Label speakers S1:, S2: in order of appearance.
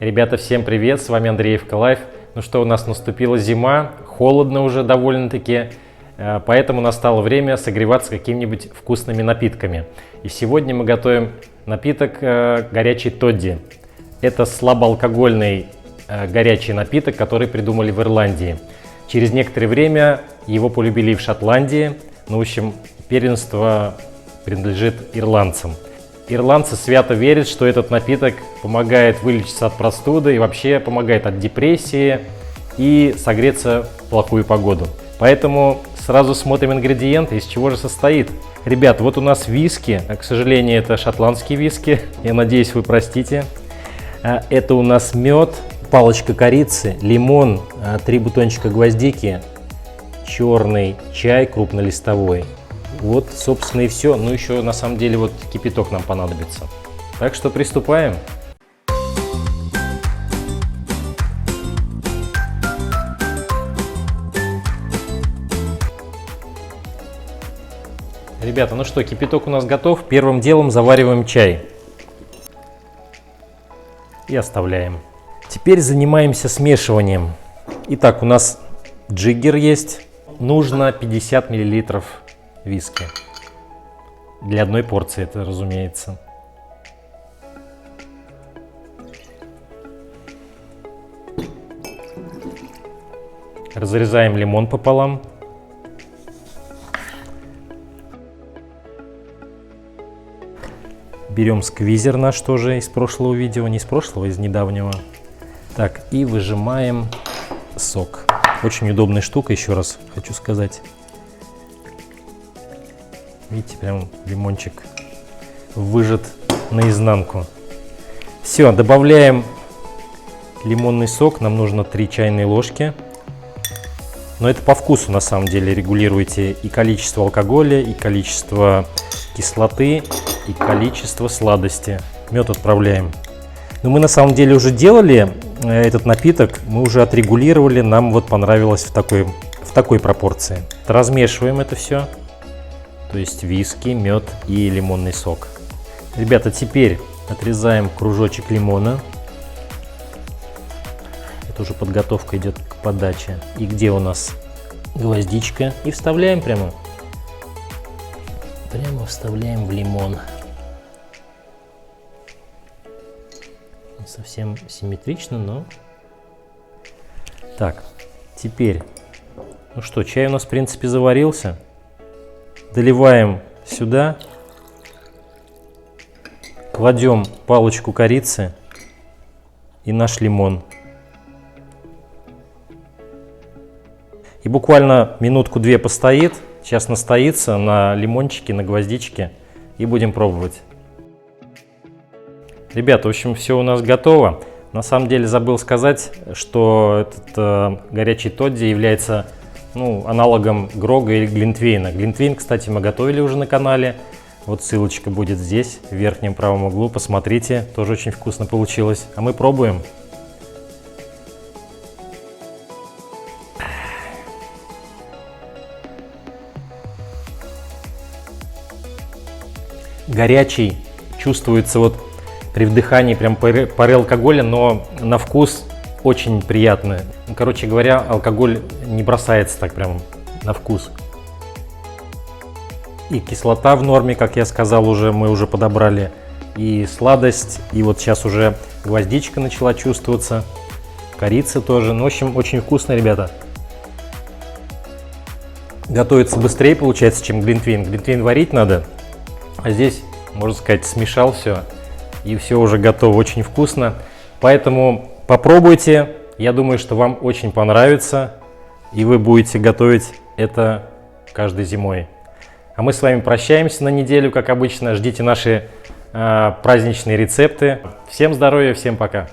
S1: Ребята, всем привет, с вами Андреевка Лайф. Ну что, у нас наступила зима, холодно уже довольно-таки, поэтому настало время согреваться какими-нибудь вкусными напитками. И сегодня мы готовим напиток горячий тодди. Это слабоалкогольный горячий напиток, который придумали в Ирландии. Через некоторое время его полюбили и в Шотландии. Ну, в общем, первенство принадлежит ирландцам. Ирландцы свято верят, что этот напиток помогает вылечиться от простуды и вообще помогает от депрессии и согреться в плохую погоду. Поэтому сразу смотрим ингредиенты, из чего же состоит. Ребят, вот у нас виски, к сожалению, это шотландские виски, я надеюсь, вы простите. Это у нас мед, палочка корицы, лимон, 3 бутончика гвоздики, черный чай крупнолистовой. Вот, собственно, и все. Ну, еще, на самом деле, вот кипяток нам понадобится. Так что приступаем. Ребята, ну что, кипяток у нас готов. Первым делом завариваем чай. И оставляем. Теперь занимаемся смешиванием. Итак, у нас джиггер есть. Нужно 50 мл виски. Для одной порции это, разумеется. Разрезаем лимон пополам. Берем сквизер наш тоже из прошлого видео, не из прошлого, из недавнего. Так, и выжимаем сок. Очень удобная штука, еще раз хочу сказать. Видите, прям лимончик выжат наизнанку. Все, добавляем лимонный сок. Нам нужно 3 чайные ложки. Но это по вкусу, на самом деле. Регулируйте и количество алкоголя, и количество кислоты, и количество сладости. Мед отправляем. Но мы на самом деле уже делали этот напиток. Мы уже отрегулировали. Нам вот понравилось в такой пропорции. Размешиваем это все. То есть виски, мед и лимонный сок. Ребята, теперь отрезаем кружочек лимона. Это уже подготовка идет к подаче. И где у нас гвоздичка? И вставляем прямо. Прямо вставляем в лимон. Не совсем симметрично, но... Так, теперь... Ну что, чай у нас в принципе заварился. Доливаем сюда, кладем палочку корицы и наш лимон. И буквально минутку-две постоит, сейчас настоится на лимончике, на гвоздичке, и будем пробовать. Ребята, в общем, все у нас готово. На самом деле забыл сказать, что этот горячий тодди является аналогом Грога или Глинтвейна. Глинтвейн, кстати, мы готовили уже на канале. Вот ссылочка будет здесь, в верхнем правом углу. Посмотрите, тоже очень вкусно получилось. А мы пробуем. Горячий, чувствуется вот при вдыхании прям пары алкоголя, но на вкус очень приятно. Короче говоря, алкоголь не бросается так прям на вкус. И кислота в норме, как я сказал, мы уже подобрали. И сладость, и вот сейчас уже гвоздичка начала чувствоваться. Корица тоже. Ну, в общем, очень вкусно, ребята. Готовится быстрее, получается, чем глинтвейн. Глинтвейн варить надо. А здесь, можно сказать, смешал все. И все уже готово. Очень вкусно. Поэтому попробуйте. Я думаю, что вам очень понравится. И вы будете готовить это каждой зимой. А мы с вами прощаемся на неделю, как обычно. Ждите наши праздничные рецепты. Всем здоровья, всем пока.